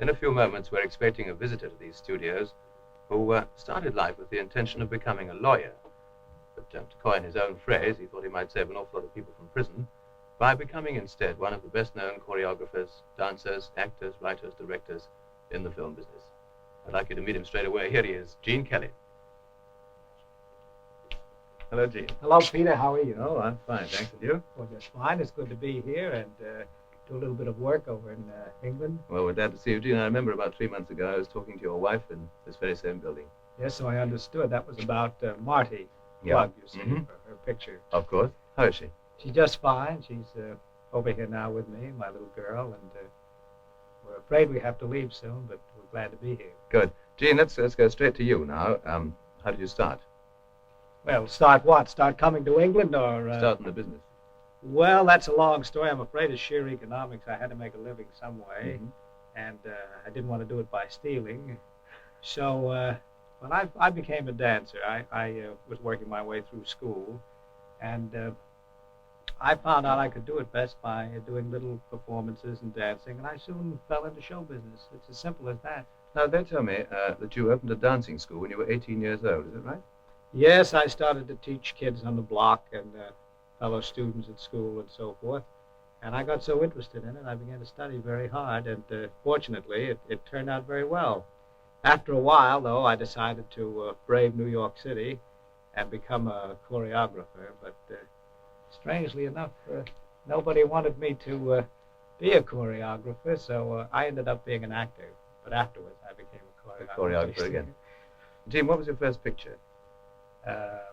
In a few moments, we're expecting a visitor to these studios who started life with the intention of becoming a lawyer. But to coin his own phrase, he thought he might save an awful lot of people from prison by becoming instead one of the best-known choreographers, dancers, actors, writers, directors in the film business. I'd like you to meet him straight away. Here he is, Gene Kelly. Hello, Gene. Hello, Peter. How are you? Oh, I'm fine, thanks. And you? Well, just fine. It's good to be here and do a little bit of work over in England. Well, we're glad to see you, Gene. I remember about 3 months ago I was talking to your wife in this very same building. Yes, so I understood. That was about Marty. Yeah. Plug, you see, for her picture. Of course. How is she? She's just fine. She's over here now with me, my little girl, and we're afraid we have to leave soon, but we're glad to be here. Good. Gene, let's go straight to you now. How did you start? Well, start what? Start coming to England or... Start in the business. Well, that's a long story. I'm afraid it's sheer economics. I had to make a living some way, and I didn't want to do it by stealing. So when I became a dancer, I was working my way through school, and I found out I could do it best by doing little performances and dancing, and I soon fell into show business. It's as simple as that. Now, they tell me that you opened a dancing school when you were 18 years old. Is it right? Yes, I started to teach kids on the block and fellow students at school and so forth. And I got so interested in it, I began to study very hard, and fortunately, it turned out very well. After a while, though, I decided to brave New York City and become a choreographer, but strangely enough, nobody wanted me to be a choreographer, so I ended up being an actor. But afterwards, I became a choreographer again. Gene, what was your first picture?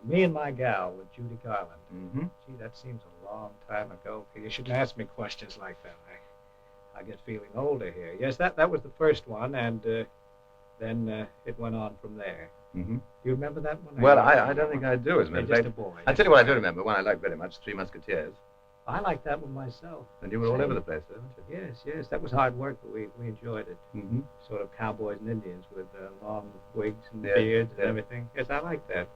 Me and My Gal with Judy Garland. Mm-hmm. Gee, that seems a long time ago. You shouldn't ask me questions like that. I get feeling older here. Yes, that was the first one, and then it went on from there. Mm-hmm. Do you remember that one? Well, I don't think I do, as a matter of fact. Just a boy. I'll tell you what I do remember, one I like very much, Three Musketeers. I liked that one myself. And you were all over the place, weren't you? Yes. That was hard work, but we enjoyed it. Mm-hmm. Sort of cowboys and Indians with long wigs and Yes, beards yes. and everything. Yes, I like that.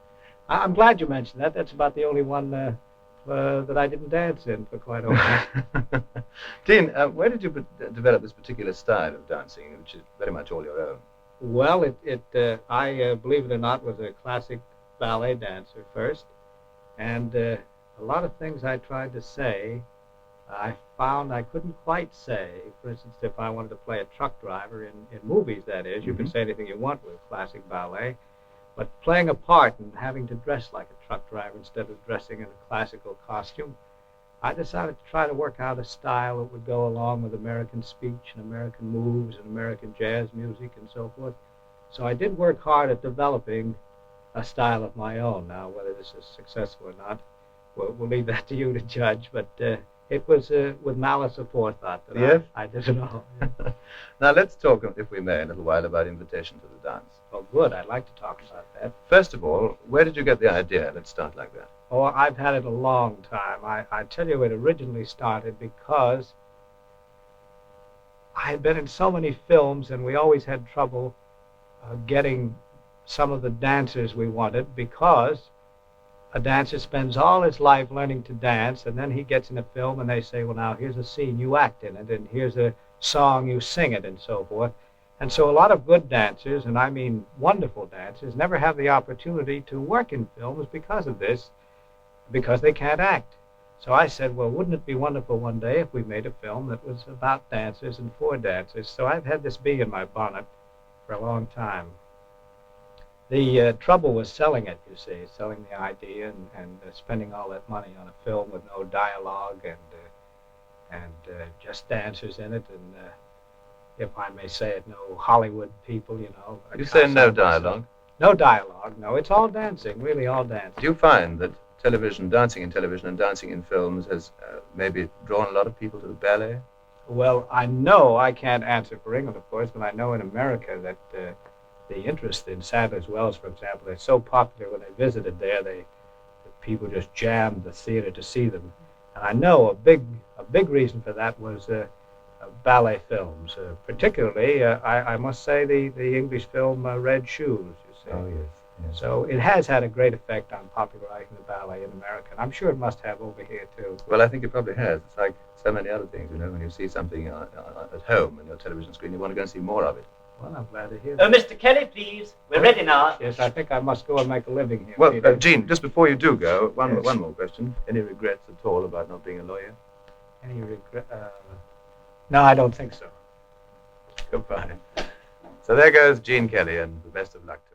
I'm glad you mentioned that. That's about the only one that I didn't dance in for quite a while. Dean, where did you develop this particular style of dancing, which is very much all your own? Well, I believe it or not, was a classic ballet dancer first, and a lot of things I tried to say, I found I couldn't quite say. For instance, if I wanted to play a truck driver in movies, that is, you can say anything you want with classic ballet. But playing a part and having to dress like a truck driver instead of dressing in a classical costume, I decided to try to work out a style that would go along with American speech and American moves and American jazz music and so forth. So I did work hard at developing a style of my own. Now, whether this is successful or not, we'll leave that to you to judge. But it was with malice aforethought that Yes? I did it all. Now, let's talk, if we may, a little while about invitation to the dance. Oh, good. I'd like to talk about that. First of all, where did you get the idea? Let's start like that. Oh, I've had it a long time. I tell you, it originally started because I had been in so many films, and we always had trouble getting some of the dancers we wanted, because a dancer spends all his life learning to dance, and then he gets in a film and they say, well, now here's a scene, you act in it, and here's a song, you sing it, and so forth. And so a lot of good dancers, and I mean wonderful dancers, never have the opportunity to work in films because of this, because they can't act. So I said, well, wouldn't it be wonderful one day if we made a film that was about dancers and for dancers? So I've had this bee in my bonnet for a long time. The trouble was selling it, you see, selling the idea and spending all that money on a film with no dialogue and just dancers in it, and if I may say it, no Hollywood people, you know. You say no dialogue? No dialogue, no. It's all dancing, really all dancing. Do you find that dancing in television and dancing in films has maybe drawn a lot of people to the ballet? Well, I know I can't answer for England, of course, but I know in America that the interest in Sadler's Wells, for example, they're so popular. When they visited there, the people just jammed the theater to see them. And I know a big reason for that was ballet films, particularly, I must say, the English film Red Shoes, you see. Oh, yes. Yes. So it has had a great effect on popularizing the ballet in America. And I'm sure it must have over here, too. Well, I think it probably has. It's like so many other things, you know, when you see something at home on your television screen, you want to go and see more of it. Well, I'm glad to hear Oh, that. Mr. Kelly, please. We're ready now. Yes, I think I must go and make a living here. Well, Peter. Gene, just before you do go, one Yes. more question. Any regrets at all about not being a lawyer? Any regret? No, I don't think so. Goodbye. So there goes Gene Kelly, and the best of luck to him.